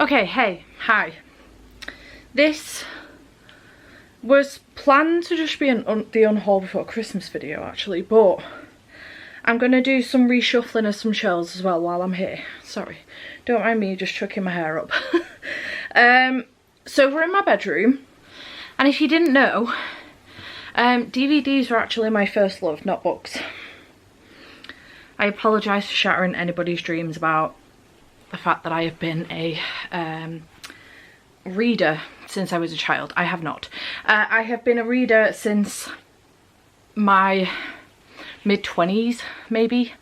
Okay, hey, hi. This was planned to just be the Unhaul before Christmas video actually, but I'm going to do some reshuffling of some shelves as well while I'm here. Sorry, don't mind me just chucking my hair up. So we're in my bedroom, and if you didn't know, DVDs were actually my first love, not books. I apologise for shattering anybody's dreams about the fact that I have been a reader since I was a child. I have not. I have been a reader since my mid-20s, maybe.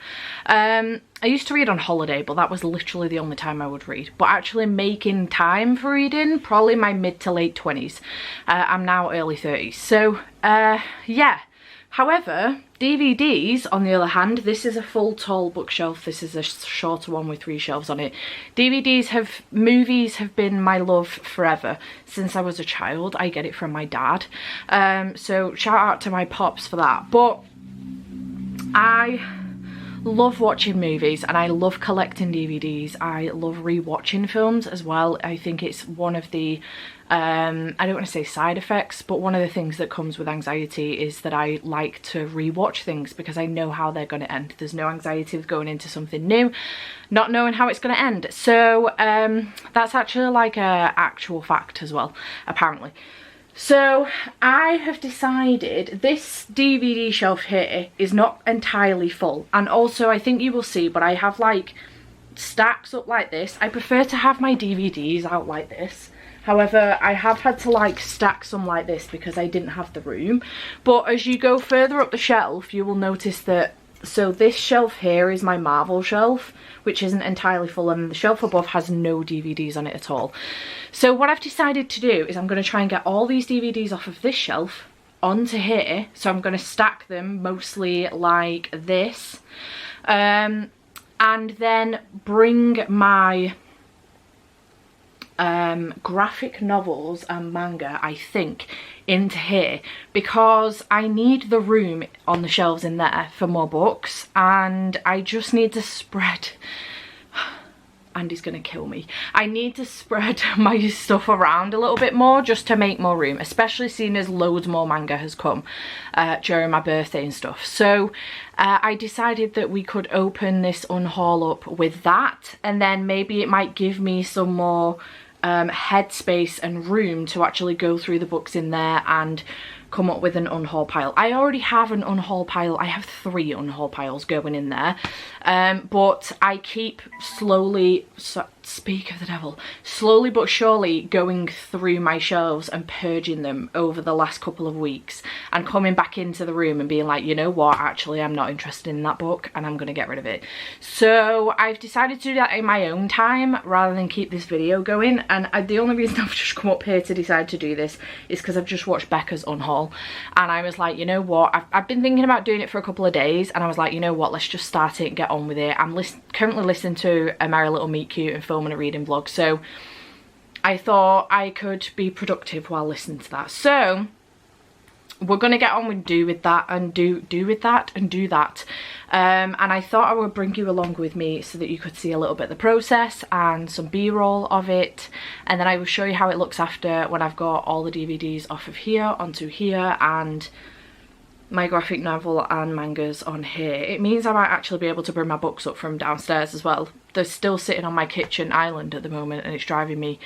I used to read on holiday, but that was literally the only time I would read. But actually making time for reading, probably my mid to late 20s. I'm now early 30s. So, yeah. However, DVDs, on the other hand, this is a full tall bookshelf. This is a shorter one with 3 shelves on it. Movies have been my love forever. Since I was a child, I get it from my dad. So shout out to my pops for that. But I love watching movies and I love collecting DVDs. I love rewatching films as well. I think it's one of the I don't want to say side effects, but one of the things that comes with anxiety is that I like to rewatch things because I know how they're going to end. There's no anxiety of going into something new, not knowing how it's going to end. So that's actually like a actual fact as well, apparently. So I have decided this DVD shelf here is not entirely full, and also I think you will see, but I have like stacks up like this. I prefer to have my DVDs out like this. However, I have had to like stack some like this because I didn't have the room. But as you go further up the shelf, you will notice that, so this shelf here is my Marvel shelf, which isn't entirely full, and the shelf above has no DVDs on it at all. So what I've decided to do is I'm going to try and get all these DVDs off of this shelf onto here. So I'm going to stack them mostly like this, and then bring my graphic novels and manga, I think, into here because I need the room on the shelves in there for more books, and I just need to spread Andy's gonna kill me. I need to spread my stuff around a little bit more just to make more room, especially seeing as loads more manga has come during my birthday and stuff. So I decided that we could open this Unhaul up with that, and then maybe it might give me some more headspace and room to actually go through the books in there and come up with an Unhaul pile. I already have an Unhaul pile. I have 3 Unhaul piles going in there, but I keep slowly, speak of the devil, slowly but surely going through my shelves and purging them over the last couple of weeks and coming back into the room and being like, you know what, actually I'm not interested in that book and I'm gonna get rid of it. So I've decided to do that in my own time rather than keep this video going, and the only reason I've just come up here to decide to do this is because I've just watched Becca's Unhaul, and I was like, you know what, I've been thinking about doing it for a couple of days, and I was like, you know what, let's just start it and get on with it. I'm currently listening to A Merry Little Meet Cute and filming a reading vlog, so I thought I could be productive while listening to that. So we're gonna get on with do that. And I thought I would bring you along with me so that you could see a little bit of the process and some b-roll of it, and then I will show you how it looks after when I've got all the DVDs off of here onto here and my graphic novel and mangas on here. It means I might actually be able to bring my books up from downstairs as well. They're still sitting on my kitchen island at the moment and it's driving me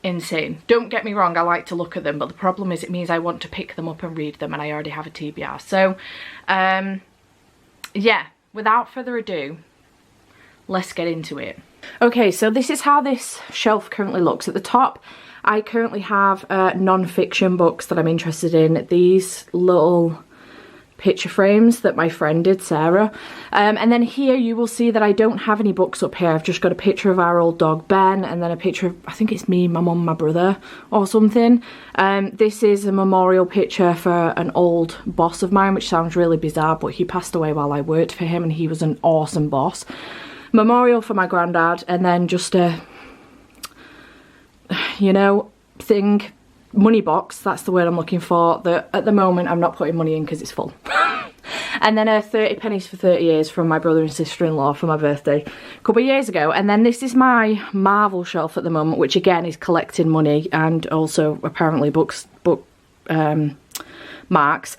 insane. Don't get me wrong, I like to look at them, but the problem is it means I want to pick them up and read them, and I already have a TBR. So yeah, without further ado, let's get into it. Okay, so this is how this shelf currently looks. At the top I currently have non-fiction books that I'm interested in. These little picture frames that my friend did, Sarah. And then here you will see that I don't have any books up here. I've just got a picture of our old dog Ben, and then a picture of, I think it's me, my mum, my brother or something. This is a memorial picture for an old boss of mine, which sounds really bizarre, but he passed away while I worked for him and he was an awesome boss. Memorial for my granddad, and then just a, you know, money box, that's the word I'm looking for, that at the moment I'm not putting money in because it's full. And then a 30 pennies for 30 years from my brother and sister-in-law for my birthday a couple of years ago. And then this is my Marvel shelf at the moment, which again is collecting money and also apparently book marks.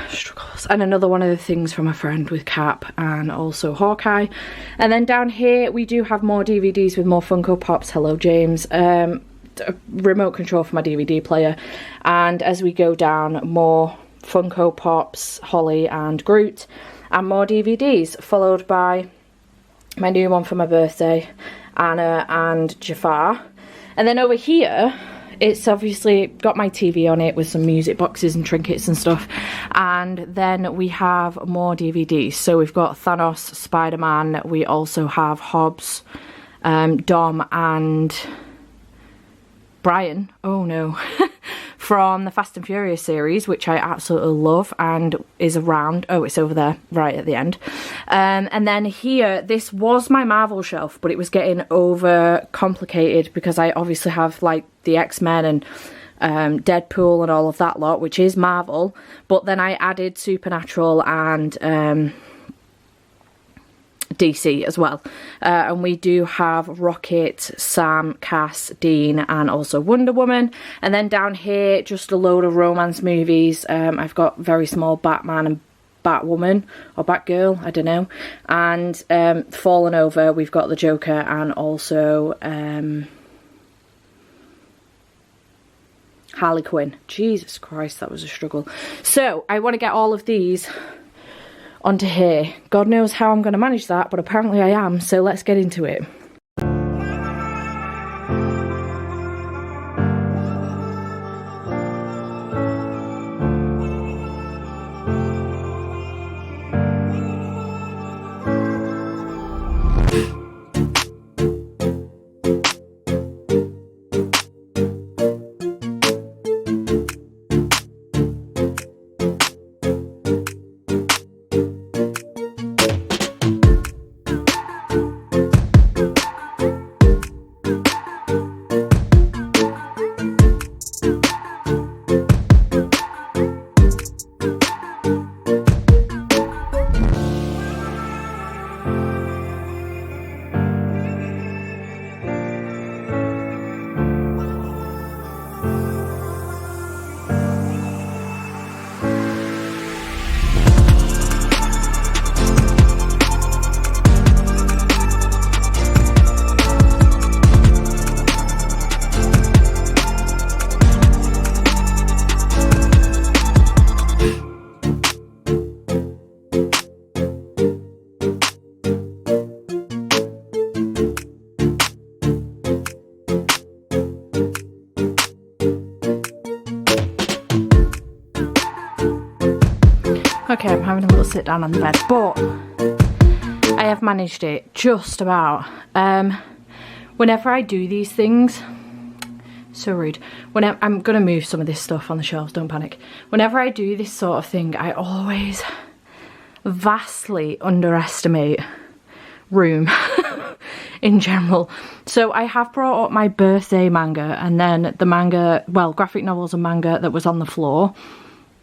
Struggles. And another one of the things from a friend with Cap and also Hawkeye. And then down here we do have more DVDs with more Funko Pops. Hello James. A remote control for my DVD player. And as we go down, more Funko Pops, Holly and Groot, and more DVDs, followed by my new one for my birthday, Anna and Jafar. And then over here, it's obviously got my TV on it with some music boxes and trinkets and stuff. And then we have more DVDs. So we've got Thanos, Spider-Man. We also have Hobbs, Dom and Brian. Oh no. From the Fast and Furious series, which I absolutely love and is around. Oh, it's over there, right at the end. And then here, this was my Marvel shelf, but it was getting over complicated because I obviously have like the X-Men and Deadpool and all of that lot, which is Marvel. But then I added Supernatural and DC as well. And we do have Rocket, Sam, Cass, Dean and also Wonder Woman. And then down here, just a load of romance movies. I've got very small Batman and Batwoman or Batgirl, I don't know. And Fallen Over, we've got the Joker and also Harley Quinn. Jesus Christ, that was a struggle. So I want to get all of these onto here. God knows how I'm going to manage that, but apparently I am, so let's get into it. Okay, I'm having a little sit down on the bed, but I have managed it just about. Whenever I do these things, so rude. I'm gonna move some of this stuff on the shelves, don't panic. Whenever I do this sort of thing, I always vastly underestimate room in general. So I have brought up my birthday manga and then the manga, well, graphic novels and manga that was on the floor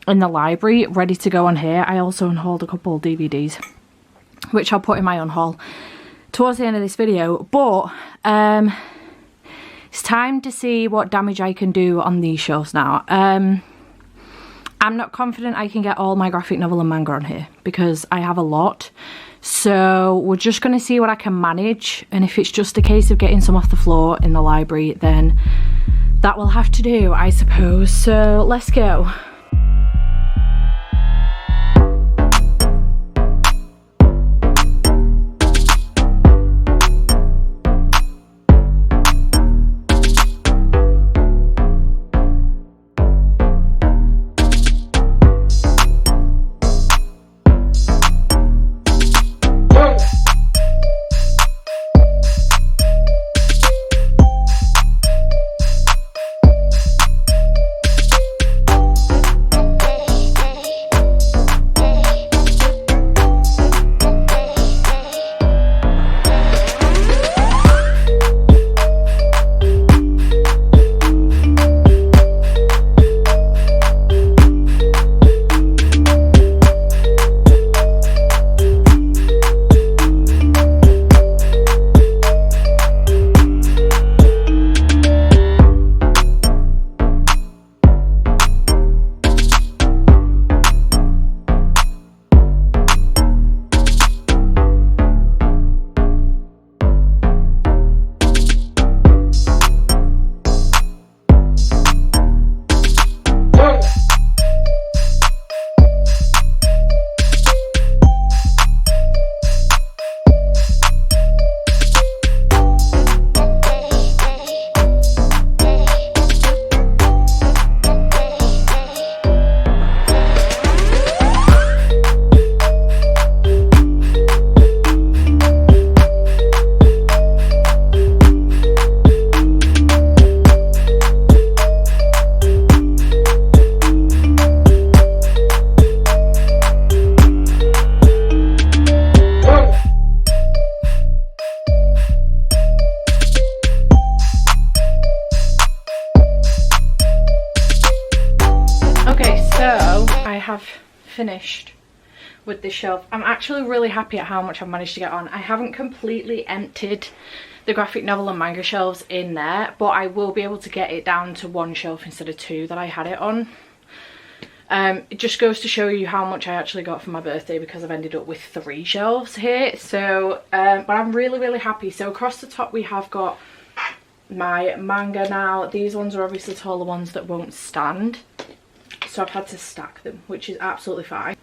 in the library, ready to go on here. I also unhauled a couple of DVDs, which I'll put in my unhaul towards the end of this video. But it's time to see what damage I can do on these shelves now. I'm not confident I can get all my graphic novel and manga on here because I have a lot. So we're just going to see what I can manage, and if it's just a case of getting some off the floor in the library, then that will have to do, I suppose. So let's go. finished with this shelf. I'm actually really happy at how much I've managed to get on. I haven't completely emptied the graphic novel and manga shelves in there, but I will be able to get it down to 1 shelf instead of 2 that I had it on. It just goes to show you how much I actually got for my birthday, because I've ended up with 3 shelves here. So but I'm really happy. So across the top we have got my manga now. These ones are obviously taller ones that won't stand, so I've had to stack them, which is absolutely fine.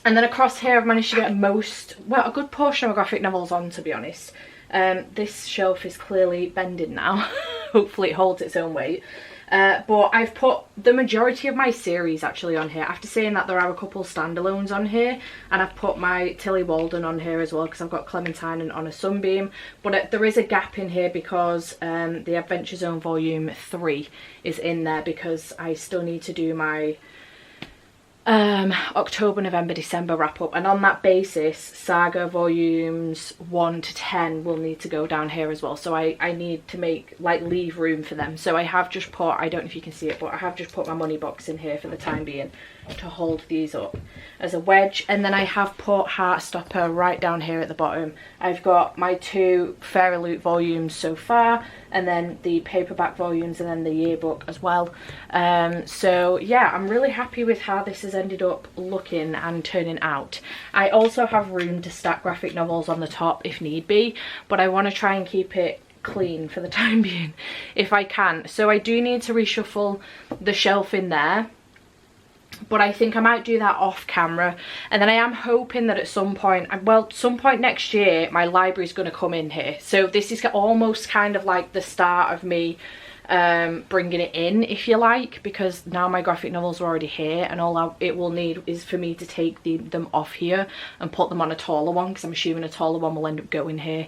And then across here I've managed to get a good portion of my graphic novels on, to be honest. This shelf is clearly bending now. Hopefully it holds its own weight. But I've put the majority of my series actually on here. After saying that, there are a couple standalones on here, and I've put my Tilly Walden on here as well, because I've got Clementine and On a Sunbeam. But there is a gap in here because the Adventure Zone Volume 3 is in there, because I still need to do my October, November, December wrap up, and on that basis Saga volumes 1 to 10 will need to go down here as well. So I need to leave room for them. So I have just put, I don't know if you can see it, but I have just put my money box in here for the time being to hold these up as a wedge. And then I have put Heartstopper right down here at the bottom. I've got my 2 Fairy Loot volumes so far, and then the paperback volumes, and then the yearbook as well. So yeah, I'm really happy with how this has ended up looking and turning out. I also have room to stack graphic novels on the top if need be, but I want to try and keep it clean for the time being if I can. So I do need to reshuffle the shelf in there, but I think I might do that off camera. And then I am hoping that at some point, well, some point next year, my library is going to come in here. So this is almost kind of like the start of me bringing it in, if you like, because now my graphic novels are already here, and all it will need is for me to take them off here and put them on a taller one, because I'm assuming a taller one will end up going here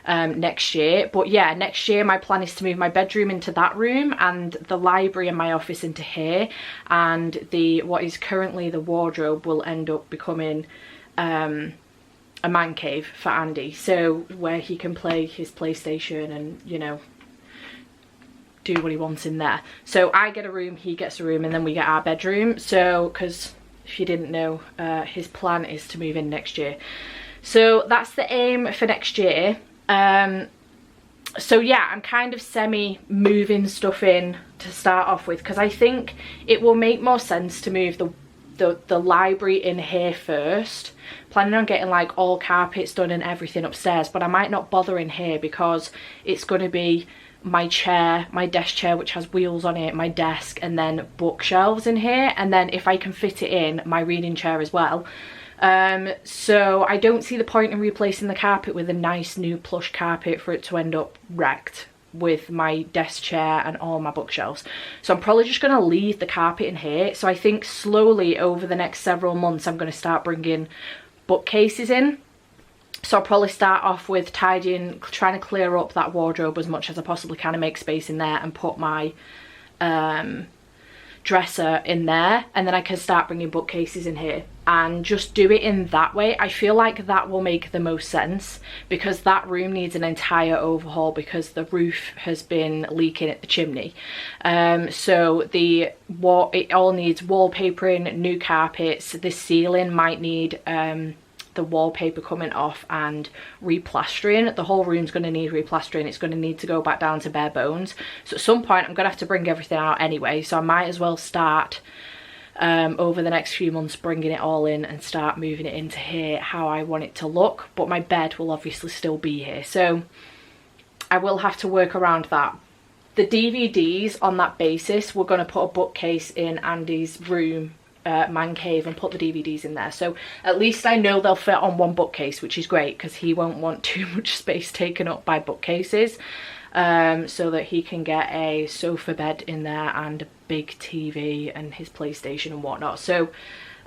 next year. But yeah, next year my plan is to move my bedroom into that room, and the library and my office into here, and what is currently the wardrobe will end up becoming a man cave for Andy, so where he can play his PlayStation and, you know, do what he wants in there. So I get a room, he gets a room, and then we get our bedroom. So, because if you didn't know, his plan is to move in next year. So that's the aim for next year. So yeah, I'm kind of semi-moving stuff in to start off with, because I think it will make more sense to move the library in here first. Planning on getting like all carpets done and everything upstairs, but I might not bother in here because it's going to be my chair, my desk chair, which has wheels on it, my desk, and then bookshelves in here, and then if I can fit it in, my reading chair as well. So I don't see the point in replacing the carpet with a nice new plush carpet for it to end up wrecked with my desk chair and all my bookshelves. So I'm probably just going to leave the carpet in here. So I think slowly over the next several months I'm going to start bringing bookcases in. So I'll probably start off with tidying, trying to clear up that wardrobe as much as I possibly can and make space in there, and put my dresser in there, and then I can start bringing bookcases in here and just do it in that way. I feel like that will make the most sense, because that room needs an entire overhaul because the roof has been leaking at the chimney. So it all needs wallpapering, new carpets. The ceiling might need the wallpaper coming off and replastering. The whole room's going to need replastering. It's going to need to go back down to bare bones. So at some point I'm going to have to bring everything out anyway, so I might as well start over the next few months bringing it all in and start moving it into here how I want it to look. But my bed will obviously still be here, so I will have to work around that. The DVDs, on that basis, we're going to put a bookcase in Andy's room, man cave, and put the DVDs in there, so at least I know they'll fit on one bookcase, which is great because he won't want too much space taken up by bookcases, so that he can get a sofa bed in there and a big TV and his PlayStation and whatnot. So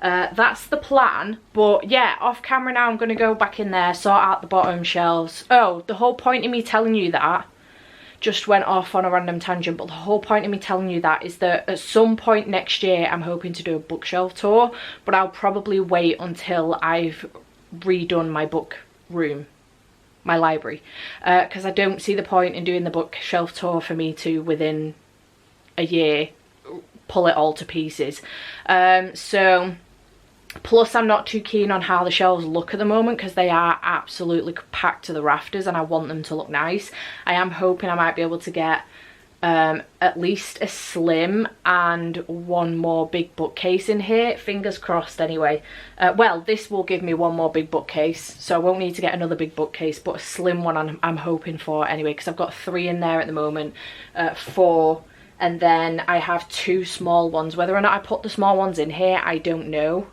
that's the plan. But yeah, off camera now I'm going to go back in there, sort out the bottom shelves. Oh, the whole point of me telling you that just went off on a random tangent, but the whole point of me telling you that is that at some point next year I'm hoping to do a bookshelf tour, but I'll probably wait until I've redone my book room, my library, because I don't see the point in doing the bookshelf tour for me to within a year pull it all to pieces. So Plus, I'm not too keen on how the shelves look at the moment because they are absolutely packed to the rafters and I want them to look nice. I am hoping I might be able to get at least a slim and one more big bookcase in here. Fingers crossed anyway. Well, this will give me one more big bookcase, so I won't need to get another big bookcase, but a slim one I'm hoping for anyway, because I've got 3 in there at the moment, 4, and then I have 2 small ones. Whether or not I put the small ones in here, I don't know.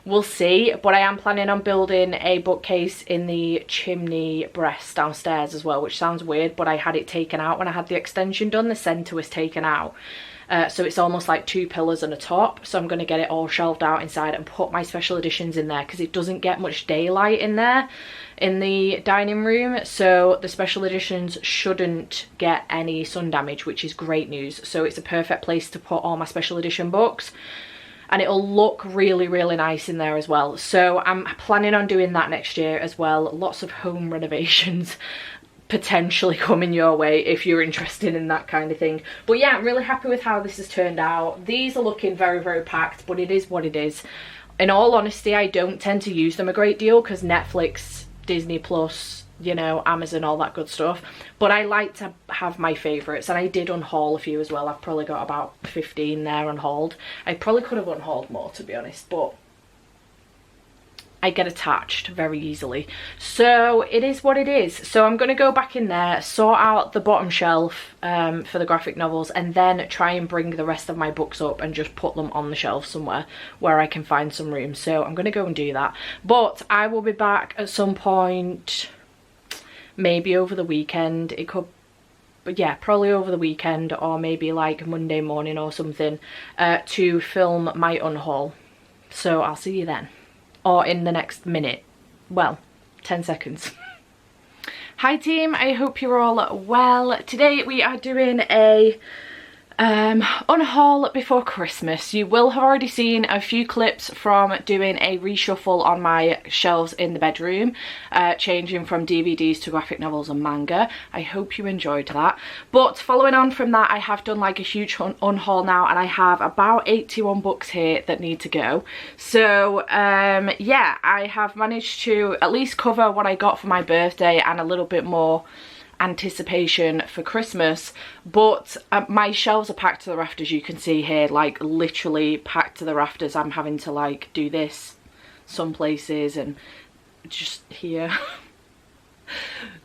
We'll see, but I am planning on building a bookcase in the chimney breast downstairs as well, which sounds weird, but I had it taken out when I had the extension done. The centre was taken out, so it's almost like 2 pillars and a top, so I'm going to get it all shelved out inside and put my special editions in there because it doesn't get much daylight in there in the dining room, so the special editions shouldn't get any sun damage, which is great news. So it's a perfect place to put all my special edition books. And it'll look really, really nice in there as well. So I'm planning on doing that next year as well. Lots of home renovations potentially coming your way if you're interested in that kind of thing. But yeah, I'm really happy with how this has turned out. These are looking very, very packed, but it is what it is. In all honesty, I don't tend to use them a great deal because Netflix, Disney Plus, you know, Amazon, all that good stuff. But I like to have my favourites, and I did unhaul a few as well. I've probably got about 15 there unhauled. I probably could have unhauled more, to be honest, but I get attached very easily. So it is what it is. So I'm going to go back in there, sort out the bottom shelf for the graphic novels, and then try and bring the rest of my books up and just put them on the shelf somewhere where I can find some room. So I'm going to go and do that. But I will be back at some point, maybe over the weekend. It could, but yeah, probably over the weekend or maybe like Monday morning or something, to film my unhaul. So I'll see you then, or in the next minute. Well, 10 seconds. Hi team, I hope you're all well. Today we are doing a unhaul before Christmas. You will have already seen a few clips from doing a reshuffle on my shelves in the bedroom, changing from DVDs to graphic novels and manga. I hope you enjoyed that. But following on from that, I have done like a huge unhaul now, and I have about 81 books here that need to go. So yeah, I have managed to at least cover what I got for my birthday and a little bit more anticipation for Christmas. But my shelves are packed to the rafters. You can see here, like literally packed to the rafters. I'm having to like do this some places and just here.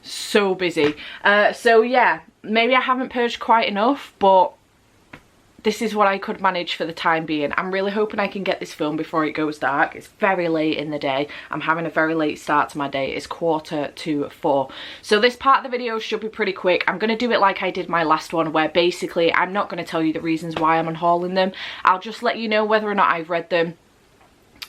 So busy. So yeah, maybe I haven't purged quite enough, but this is what I could manage for the time being. I'm really hoping I can get this filmed before it goes dark. It's very late in the day. I'm having a very late start to my day. It's 3:45. So this part of the video should be pretty quick. I'm going to do it like I did my last one, where basically I'm not going to tell you the reasons why I'm unhauling them. I'll just let you know whether or not I've read them.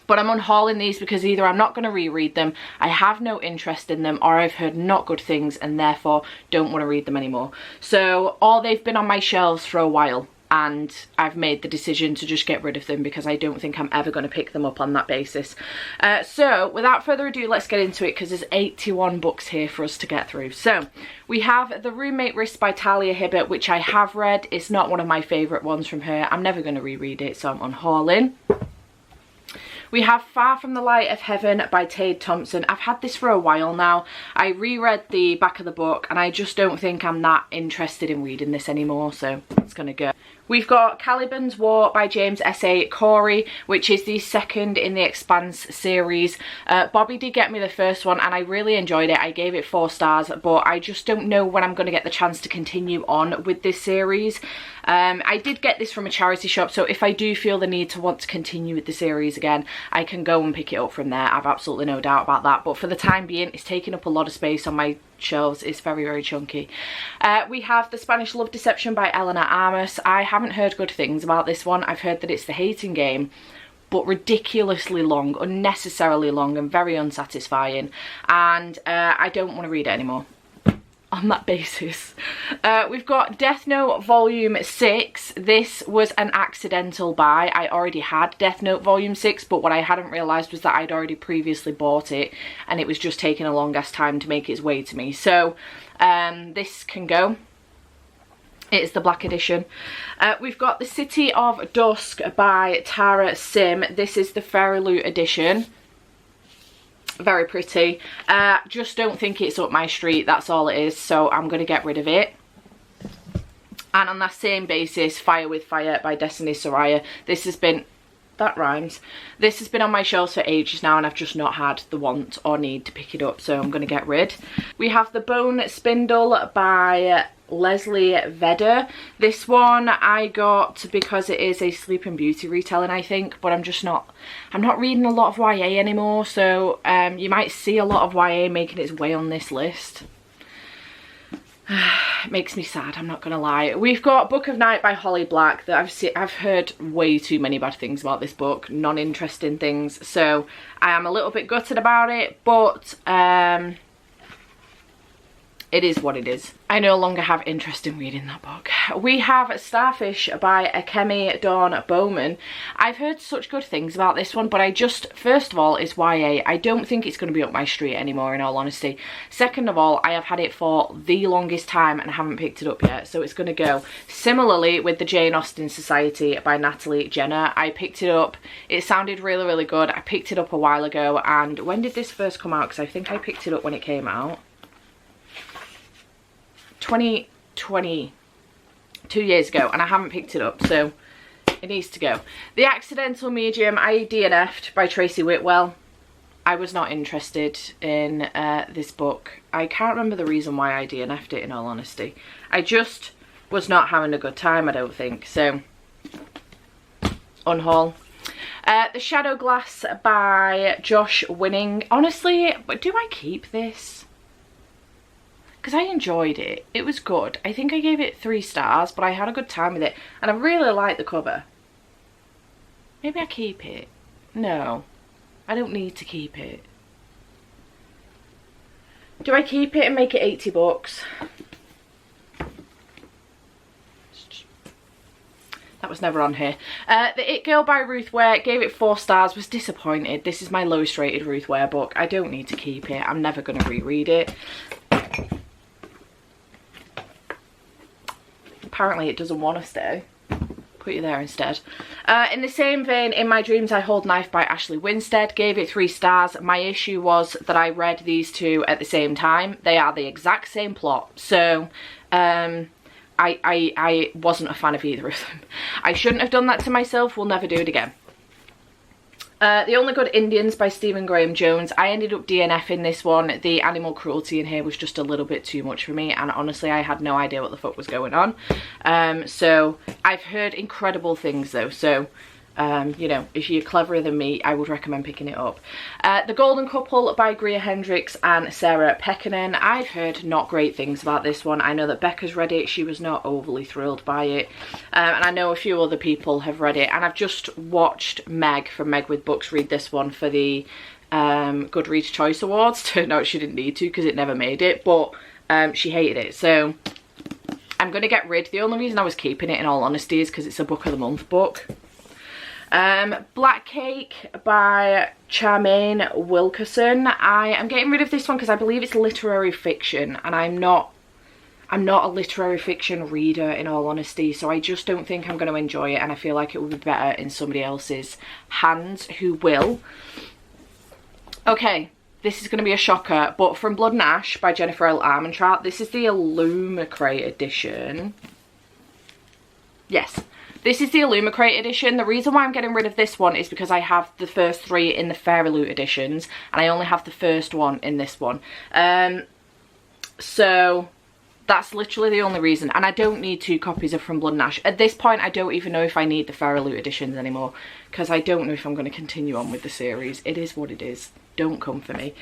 But I'm unhauling these because either I'm not going to reread them, I have no interest in them, or I've heard not good things and therefore don't want to read them anymore. So, or they've been on my shelves for a while, and I've made the decision to just get rid of them because I don't think I'm ever going to pick them up on that basis. So without further ado, let's get into it because there's 81 books here for us to get through. So we have The Roommate Risk by Talia Hibbert, which I have read. It's not one of my favourite ones from her. I'm never going to reread it, so I'm unhauling. We have Far From the Light of Heaven by Tade Thompson. I've had this for a while now. I reread the back of the book and I just don't think I'm that interested in reading this anymore, so it's gonna go. We've got Caliban's War by James S.A. Corey, which is the second in the Expanse series. Bobby did get me the first one and I really enjoyed it. I gave it 4 stars, but I just don't know when I'm going to get the chance to continue on with this series. I did get this from a charity shop, so if I do feel the need to want to continue with the series again, I can go and pick it up from there. I've absolutely no doubt about that, but for the time being, it's taking up a lot of space on my shelves. It's very, very chunky. We have The Spanish Love Deception by Eleanor Armas. I haven't heard good things about this one. I've heard that it's the hating game, but ridiculously long, unnecessarily long and very unsatisfying, and I don't want to read it anymore on that basis. We've got Death Note Volume 6. This was an accidental buy. I already had Death Note Volume 6, but what I hadn't realised was that I'd already previously bought it and it was just taking a long ass time to make its way to me. So this can go. It's the black edition. We've got The City of Dusk by Tara Sim. This is the Fairy Loot edition. Very pretty. Just don't think it's up my street, that's all it is, so I'm going to get rid of it. And on that same basis, Fire with Fire by Destiny Soraya. This has been, that rhymes. This has been on my shelves for ages now and I've just not had the want or need to pick it up, so I'm going to get rid. We have The Bone Spindle by Leslie Vedder. This one I got because it is a Sleeping Beauty retelling, I think, but I'm not reading a lot of YA anymore, so you might see a lot of YA making its way on this list. It makes me sad, I'm not gonna lie. We've got Book of Night by Holly Black that I've heard way too many bad things about this book, non-interesting things, so I am a little bit gutted about it, but it is what it is. I no longer have interest in reading that book. We have Starfish by Akemi Dawn Bowman. I've heard such good things about this one, but first of all, it's YA. I don't think it's going to be up my street anymore, in all honesty. Second of all, I have had it for the longest time and I haven't picked it up yet, so it's going to go. Similarly with the Jane Austen Society by Natalie Jenner. I picked it up. It sounded really, really good. I picked it up a while ago, and when did this first come out? Because I think I picked it up when it came out. 2020, 2 years ago, and I haven't picked it up, so it needs to go. The Accidental Medium, I DNF'd by Tracy Whitwell. I was not interested in this book. I can't remember the reason why I DNF'd it, in all honesty. I just was not having a good time, I don't think, so Unhaul. The Shadow Glass by Josh Winning. Honestly, do I keep this? Because I enjoyed it. It was good. I think I gave it 3 stars, but I had a good time with it. And I really like the cover. Maybe I keep it. No. I don't need to keep it. Do I keep it and make it 80 bucks? That was never on here. The It Girl by Ruth Ware, gave it 4 stars, was disappointed. This is my lowest rated Ruth Ware book. I don't need to keep it. I'm never going to reread it. Apparently it doesn't want to stay. Put you there instead. In the same vein, In My Dreams I Hold Knife by Ashley Winstead, gave it 3 stars. My issue was that I read these two at the same time. They are the exact same plot, so I wasn't a fan of either of them. I shouldn't have done that to myself. We'll never do it again. The Only Good Indians by Stephen Graham Jones. I ended up DNFing this one. The animal cruelty in here was just a little bit too much for me, and honestly I had no idea what the fuck was going on. So I've heard incredible things though, so you know, if you're cleverer than me, I would recommend picking it up. The Golden Couple by Greer Hendricks and Sarah Pekkanen. I've heard not great things about this one. I know that Becca's read it. She was not overly thrilled by it. And I know a few other people have read it. And I've just watched Meg from Meg with Books read this one for the Goodreads Choice Awards. Turned out she didn't need to because it never made it. But she hated it. So I'm going to get rid. The only reason I was keeping it, in all honesty, is because it's a Book of the Month book. Black Cake by Charmaine Wilkerson. I am getting rid of this one because I believe it's literary fiction, and I'm not a literary fiction reader, in all honesty, so I just don't think I'm going to enjoy it, and I feel like it would be better in somebody else's hands who will. Okay, this is going to be a shocker, but From Blood and Ash by Jennifer L. Armentrout. This is the Illumicrate edition. Yes. This is the Illumicrate edition. The reason why I'm getting rid of this one is because I have the first 3 in the Fairy Loot editions, and I only have the first one in this one. So that's literally the only reason, and I don't need 2 copies of From Blood and Ash. At this point, I don't even know if I need the Fairy Loot editions anymore, because I don't know if I'm going to continue on with the series. It is what it is. Don't come for me.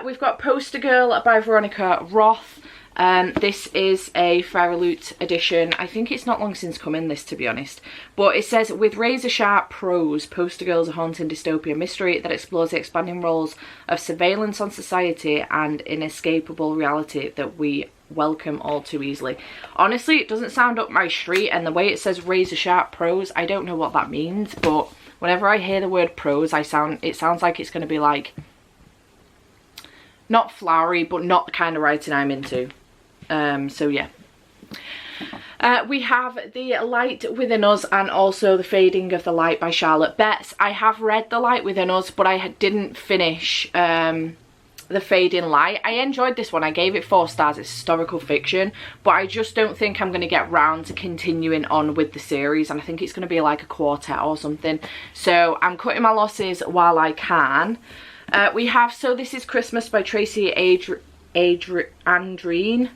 We've got Poster Girl by Veronica Roth. This is a Fairy Loot edition. I think it's not long since come in, this, to be honest. But it says, with razor sharp prose, Poster Girl is a haunting dystopian mystery that explores the expanding roles of surveillance on society and inescapable reality that we welcome all too easily. Honestly, it doesn't sound up my street, and the way it says razor sharp prose, I don't know what that means, but whenever I hear the word prose, it sounds like it's going to be like, not flowery, but not the kind of writing I'm into. So yeah. We have The Light Within Us and also The Fading of the Light by Charlotte Betts. I have read The Light Within Us, but I didn't finish The Fading Light. I enjoyed this one. I gave it 4 stars. It's historical fiction, but I just don't think I'm going to get round to continuing on with the series, and I think it's going to be like a quartet or something. So I'm cutting my losses while I can. We have So This Is Christmas by Tracy Andreen,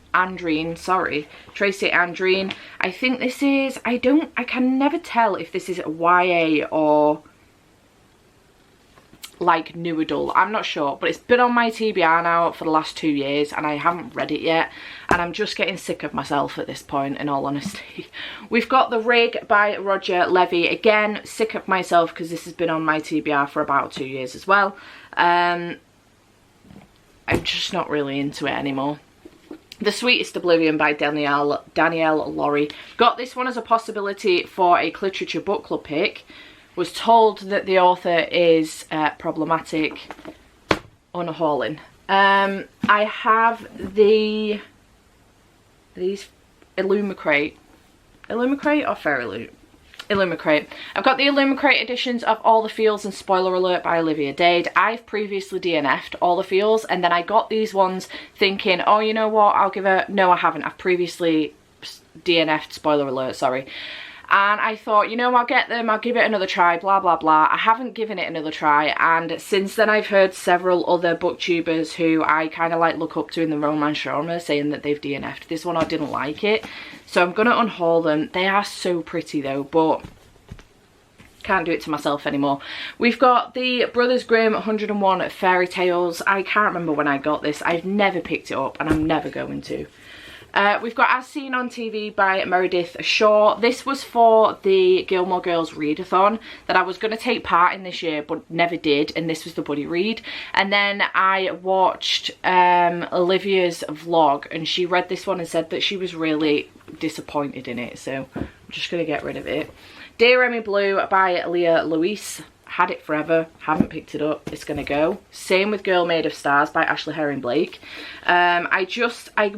sorry, Tracy Andreen. I think this is, I can never tell if this is YA or like new adult. I'm not sure, but it's been on my TBR now for the last 2 years and I haven't read it yet, and I'm just getting sick of myself at this point, in all honesty. We've got The Rig by Roger Levy. Again, sick of myself because this has been on my TBR for about 2 years as well. I'm just not really into it anymore. The Sweetest Oblivion by Danielle Laurie. Got this one as a possibility for a literature book club pick. Was told that the author is problematic. Unhauling. I have these Illumicrate or Fairy Illumicrate. I've got the Illumicrate editions of All the Feels and Spoiler Alert by Olivia Dade. I've previously DNF'd All the Feels, and then I got these ones thinking, oh, you know what, I'll give a... No, I haven't. I've previously DNF'd Spoiler Alert, sorry. And I thought, you know, I'll get them, I'll give it another try, blah, blah, blah. I haven't given it another try, and since then I've heard several other booktubers who I kind of like look up to in the romance genre saying that they've DNF'd this one or didn't like it. So I'm going to unhaul them. They are so pretty though, but can't do it to myself anymore. We've got the Brothers Grimm 101 Fairy Tales. I can't remember when I got this. I've never picked it up and I'm never going to. We've got As Seen on TV by Meredith Shaw. This was for the Gilmore Girls readathon that I was going to take part in this year but never did, and this was the buddy read. And then I watched Olivia's vlog and she read this one and said that she was really disappointed in it, so I'm just going to get rid of it. Dear Emmy Blue by Leah Louise. Had it forever, haven't picked it up, it's gonna go. Same with Girl Made of Stars by Ashley Herring Blake. I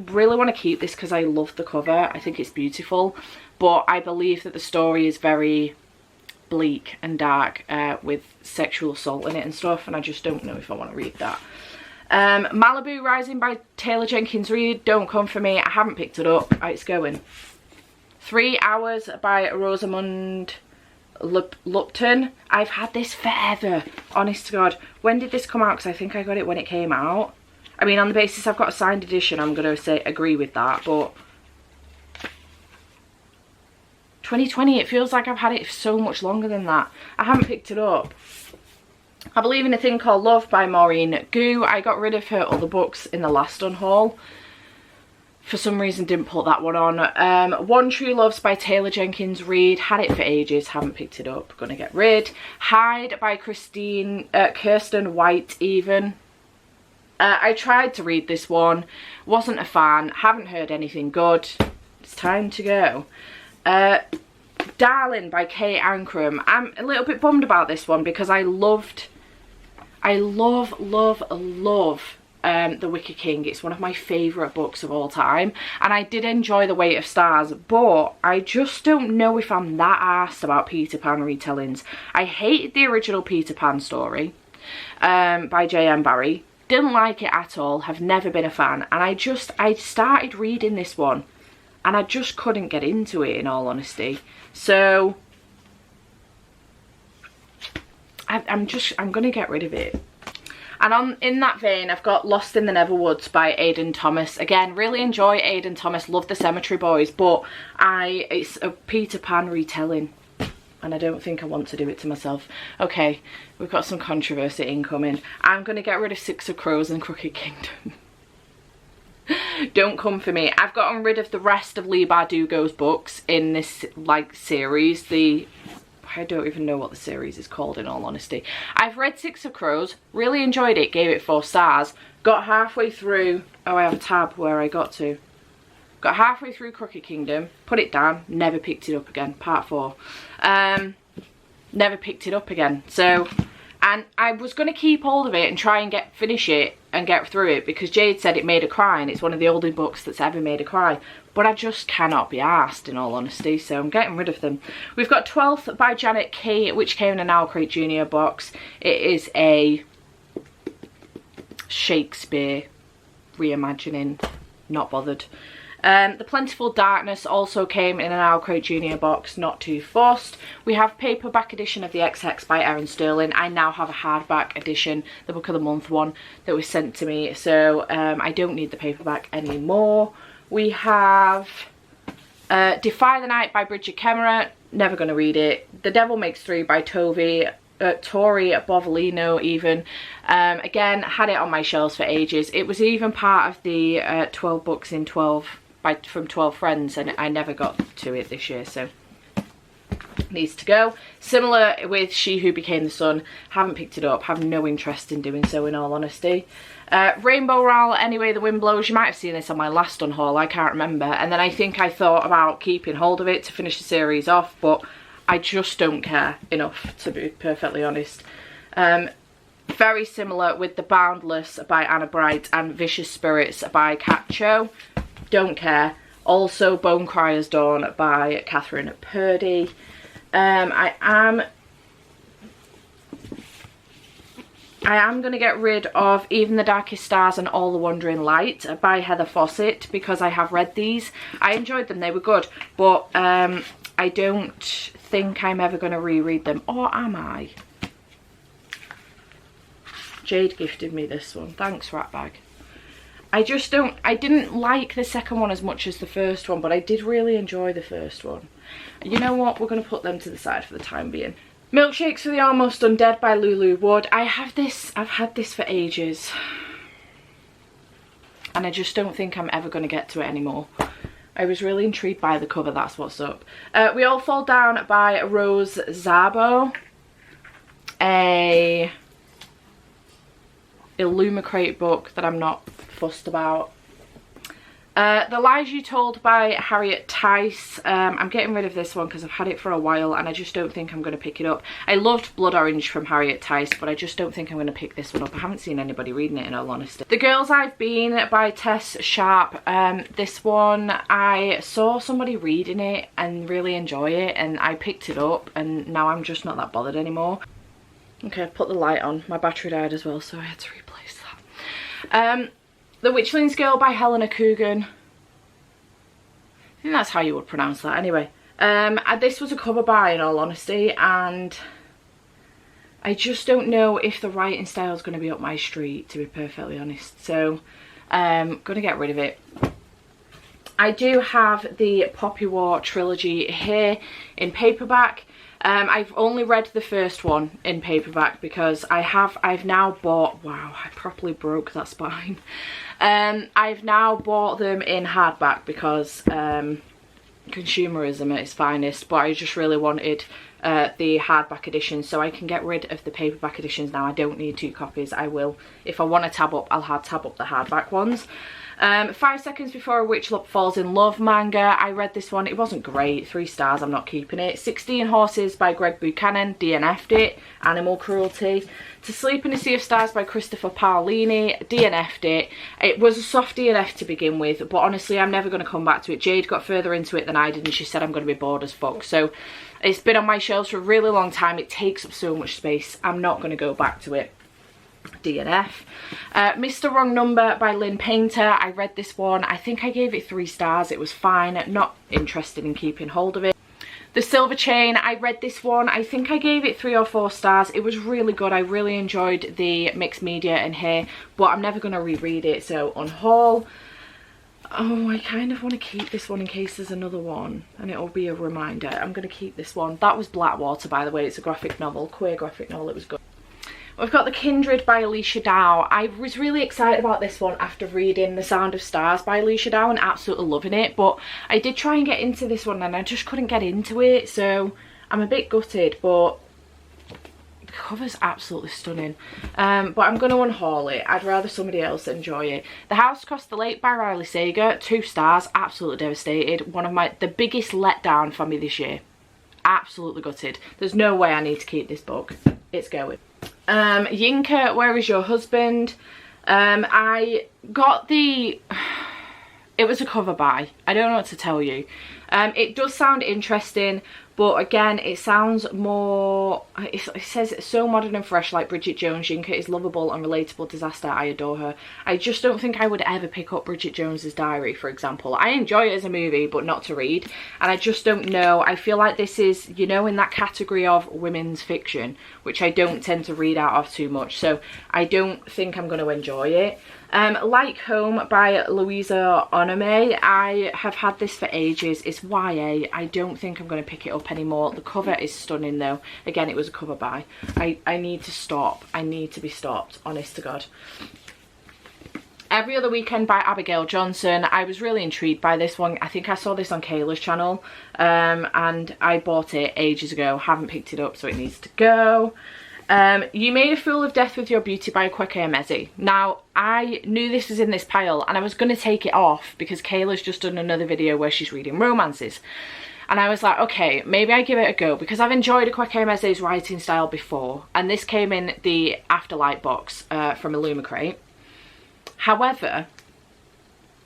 really want to keep this because I love the cover. I think it's beautiful, but I believe that the story is very bleak and dark with sexual assault in it and stuff, and I just don't know if I want to read that. Malibu Rising by Taylor Jenkins Reid. Don't come for me, I haven't picked it up. It's going. 3 Hours by Rosamund Lupton. I've had this forever, honest to God. When did this come out? Because I think I got it when it came out. I mean, on the basis I've got a signed edition, I'm going to say agree with that, but 2020, it feels like I've had it so much longer than that. I haven't picked it up. I Believe in a Thing Called Love by Maureen Gu. I got rid of her other books in the last unhaul. For some reason didn't put that one on. One True Loves by Taylor Jenkins Reid. Had it for ages, haven't picked it up, gonna get rid. Hide by Kirsten White even. I tried to read this one, wasn't a fan, haven't heard anything good. It's time to go. Darling by Kay Ancrum. I'm a little bit bummed about this one because I love The Wicker King. It's one of my favourite books of all time, and I did enjoy The Weight of Stars, but I just don't know if I'm that arsed about Peter Pan retellings. I hated the original Peter Pan story by J.M. Barrie. Didn't like it at all, have never been a fan, and I started reading this one and I just couldn't get into it, in all honesty. So I'm gonna get rid of it. And in that vein, I've got Lost in the Neverwoods by Aidan Thomas. Again, really enjoy Aidan Thomas, love The Cemetery Boys, but it's a Peter Pan retelling, and I don't think I want to do it to myself. Okay, we've got some controversy incoming. I'm going to get rid of Six of Crows and Crooked Kingdom. Don't come for me. I've gotten rid of the rest of Leigh Bardugo's books in this series. I don't even know what the series is called, in all honesty. I've read Six of Crows, really enjoyed it, gave it 4 stars. Got halfway through, oh, I have a tab where I got to. Got halfway through Crooked Kingdom, put it down, never picked it up again, part 4. Never picked it up again. So And I was going to keep hold of it and try and finish it and get through it, because Jade said it made her cry and it's one of the older books that's ever made her cry. But I just cannot be arsed, in all honesty, so I'm getting rid of them. We've got 12th by Janet Key, which came in an Unhaul Crate Junior box. It is a Shakespeare reimagining, not bothered. The Plentiful Darkness also came in an Unhaul Crate Junior box, not too fussed. We have paperback edition of the XX by Erin Sterling. I now have a hardback edition, the Book of the Month one, that was sent to me, so I don't need the paperback anymore. We have Defy the Night by Bridget Kemmerer, never going to read it. The Devil Makes Three by Tori Bovolino even. Again, had it on my shelves for ages. It was even part of the 12 books in 12 from 12 Friends, and I never got to it this year, so needs to go. Similar with She Who Became the Sun, haven't picked it up, have no interest in doing so, in all honesty. Rainbow Rowell, Anyway the Wind Blows, you might have seen this on my last Unhaul, I can't remember, and then I think I thought about keeping hold of it to finish the series off, but I just don't care enough, to be perfectly honest. Very similar with The Boundless by Anna Bright and Vicious Spirits by Kat Cho. Don't care. Also Bone Crier's Dawn by Catherine Purdy. I am going to get rid of Even the Darkest Stars and All the Wandering Light by Heather Fawcett, because I have read these. I enjoyed them, they were good, but I don't think I'm ever going to reread them. Or am I? Jade gifted me this one. Thanks, Ratbag. I didn't like the second one as much as the first one, but I did really enjoy the first one. You know what? We're going to put them to the side for the time being. Milkshakes for the Almost Undead by Lulu Wood. I've had this for ages. And I just don't think I'm ever going to get to it anymore. I was really intrigued by the cover, that's what's up. We All Fall Down by Rose Zabo. A Illumicrate book that I'm not fussed about. The Lies You Told by Harriet Tice. I'm getting rid of this one because I've had it for a while and I just don't think I'm going to pick it up. I loved Blood Orange from Harriet Tice, but I just don't think I'm going to pick this one up. I haven't seen anybody reading it, in all honesty. The Girls I've Been by Tess Sharp. This one, I saw somebody reading it and really enjoy it, and I picked it up, and now I'm just not that bothered anymore. Okay, I've put the light on. My battery died as well, so I had to replace that. The Witchling's Girl by Helena Coogan. I think that's how you would pronounce that. Anyway, this was a cover buy, in all honesty, and I just don't know if the writing style is going to be up my street, to be perfectly honest. So I'm going to get rid of it. I do have the Poppy War trilogy here in paperback. I've only read the first one in paperback because I've now bought, wow, I properly broke that spine. I've now bought them in hardback because consumerism at its finest, but I just really wanted the hardback edition, so I can get rid of the paperback editions now. I don't need 2 copies. I will, if I want to tab up, I'll tab up the hardback ones. 5 Seconds Before a Witch Falls in Love manga. I read this one. It wasn't great. 3 stars. I'm not keeping it. 16 Horses by Greg Buchanan. DNF'd it. Animal Cruelty. To Sleep in a Sea of Stars by Christopher Paolini. DNF'd it. It was a soft DNF to begin with, but honestly, I'm never going to come back to it. Jade got further into it than I did, and she said I'm going to be bored as fuck. So it's been on my shelves for a really long time. It takes up so much space. I'm not going to go back to it. DNF. Mr. Wrong Number by Lynn Painter. I read this one. I think I gave it 3 stars. It was fine. Not interested in keeping hold of it. The Silver Chain. I read this one. I think I gave it 3 or 4 stars. It was really good. I really enjoyed the mixed media in here, but I'm never going to reread it. So Unhaul. Oh, I kind of want to keep this one in case there's another one, and it'll be a reminder. I'm going to keep this one. That was Blackwater, by the way. It's a graphic novel, queer graphic novel. It was good. We've got The Kindred by Alicia Dow. I was really excited about this one after reading The Sound of Stars by Alicia Dow and absolutely loving it, but I did try and get into this one and I just couldn't get into it, so I'm a bit gutted, but the cover's absolutely stunning. But I'm going to unhaul it. I'd rather somebody else enjoy it. The House Across the Lake by Riley Sager. 2 stars. Absolutely devastated. One of the biggest letdown for me this year. Absolutely gutted. There's no way I need to keep this book. It's going. Yinka, Where Is Your Husband? I got the... It was a cover buy. I don't know what to tell you. It does sound interesting, but again, it sounds more... It says it's so modern and fresh, like Bridget Jones. Yinka is lovable and relatable disaster. I adore her. I just don't think I would ever pick up Bridget Jones's Diary, for example. I enjoy it as a movie, but not to read. And I just don't know. I feel like this is, you know, in that category of women's fiction, which I don't tend to read out of too much. So I don't think I'm going to enjoy it. Like Home by Louisa Onome. I have had this for ages. It's YA. I don't think I'm going to pick it up anymore. The cover is stunning though. Again, it was a cover buy. I need to stop. I need to be stopped, honest to God. Every Other Weekend by Abigail Johnson. I was really intrigued by this one. I think I saw this on Kayla's channel, and I bought it ages ago. Haven't picked it up, so it needs to go. You Made a Fool of Death with Your Beauty by Kweke Emezi. Now, I knew this was in this pile and I was going to take it off because Kayla's just done another video where she's reading romances. And I was like, okay, maybe I give it a go because I've enjoyed Kweke Emezi's writing style before. And this came in the Afterlight box from Illumicrate. However,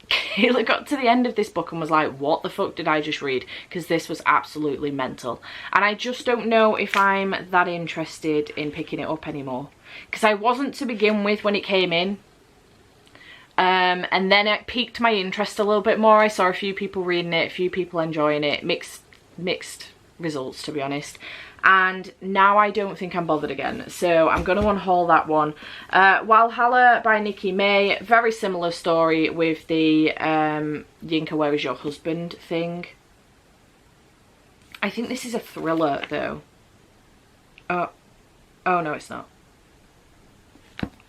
Kayla got to the end of this book and was like, what the fuck did I just read? Because this was absolutely mental. And I just don't know if I'm that interested in picking it up anymore. Because I wasn't to begin with when it came in. And then it piqued my interest a little bit more. I saw a few people reading it, a few people enjoying it. Mixed results, to be honest. And now I don't think I'm bothered again, so I'm going to unhaul that one. Valhalla by Nikki May. Very similar story with the Yinka, Where Is Your Husband thing. I think this is a thriller though. Oh no, it's not.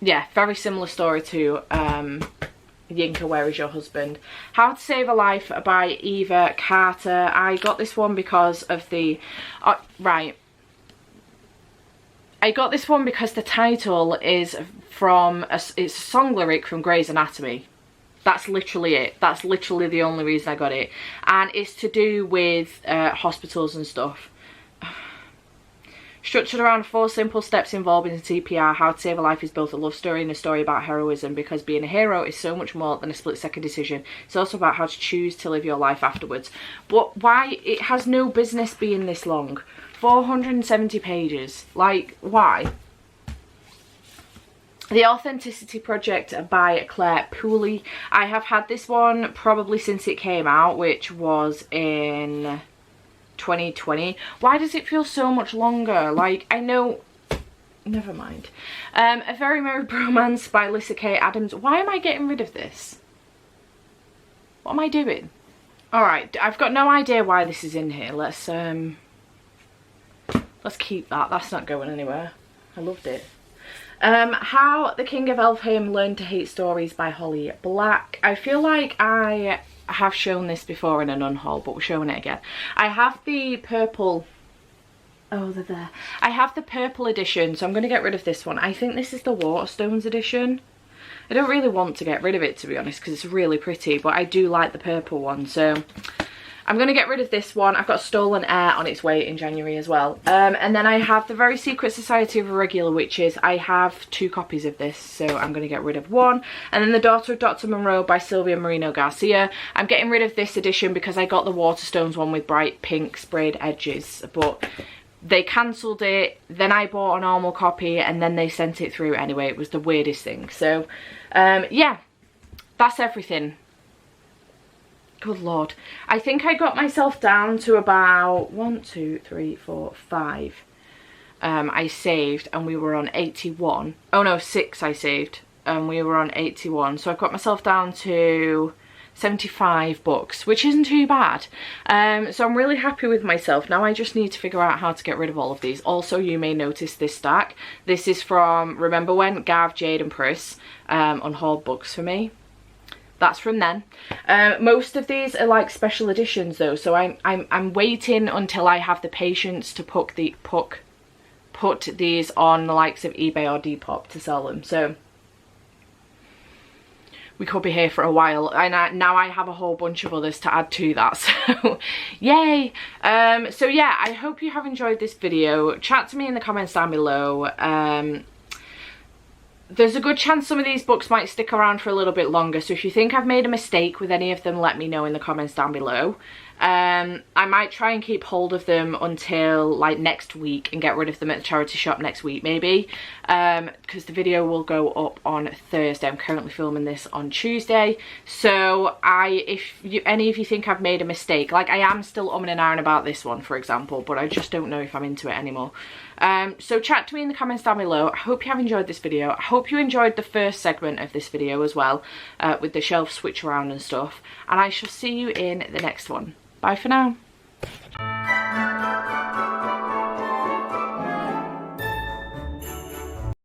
Yeah, very similar story to Yinka, Where Is Your Husband? How to Save a Life by Eva Carter. I got this one because of the... right. I got this one because the title is from... it's a song lyric from Grey's Anatomy. That's literally it. That's literally the only reason I got it. And it's to do with hospitals and stuff. Structured around 4 simple steps involving CPR, How to Save a Life is both a love story and a story about heroism, because being a hero is so much more than a split-second decision. It's also about how to choose to live your life afterwards. But why? It has no business being this long. 470 pages. Like, why? The Authenticity Project by Claire Pooley. I have had this one probably since it came out, which was in 2020. Why does it feel so much longer? Like, I know... Never mind. A Very Merry Bromance by Lyssa Kay Adams. Why am I getting rid of this? What am I doing? Alright, I've got no idea why this is in here. Let's keep that. That's not going anywhere. I loved it. How the King of Elfham Learned to Hate Stories by Holly Black. I feel like I have shown this before in an unhaul, but we're showing it again. I have the purple... Oh, they're there. I have the purple edition, so I'm going to get rid of this one. I think this is the Waterstones edition. I don't really want to get rid of it, to be honest, because it's really pretty, but I do like the purple one, so I'm going to get rid of this one. I've got Stolen Air on its way in January as well. And then I have The Very Secret Society of Irregular Witches. I have 2 copies of this, so I'm going to get rid of one. And then The Daughter of Dr. Monroe by Sylvia Marino Garcia. I'm getting rid of this edition because I got the Waterstones one with bright pink sprayed edges, but they cancelled it. Then I bought a normal copy and then they sent it through anyway. It was the weirdest thing. So, yeah, that's everything. Good lord. I think I got myself down to about 1, 2, 3, 4, 5. I saved and we were on 81. Oh no, 6 I saved and we were on 81. So I've got myself down to 75 books, which isn't too bad. So I'm really happy with myself. Now I just need to figure out how to get rid of all of these. Also, you may notice this stack. This is from Remember When? Gav, Jade and Pris. Unhauled books for me. That's from then. Most of these are like special editions though, so I'm waiting until I have the patience to put these on the likes of eBay or Depop to sell them. So we could be here for a while, and now I have a whole bunch of others to add to that, so yay. So yeah, I hope you have enjoyed this video. Chat to me in the comments down below. there's a good chance some of these books might stick around for a little bit longer, so if you think I've made a mistake with any of them, let me know in the comments down below. I might try and keep hold of them until like next week and get rid of them at the charity shop next week maybe, because the video will go up on Thursday. I'm currently filming this on Tuesday, so if any of you think I've made a mistake, like I am still umming and ahhing about this one for example, but I just don't know if I'm into it anymore. So chat to me in the comments down below. I hope you have enjoyed this video. I hope you enjoyed the first segment of this video as well, with the shelf switch around and stuff, and I shall see you in the next one. Bye for now.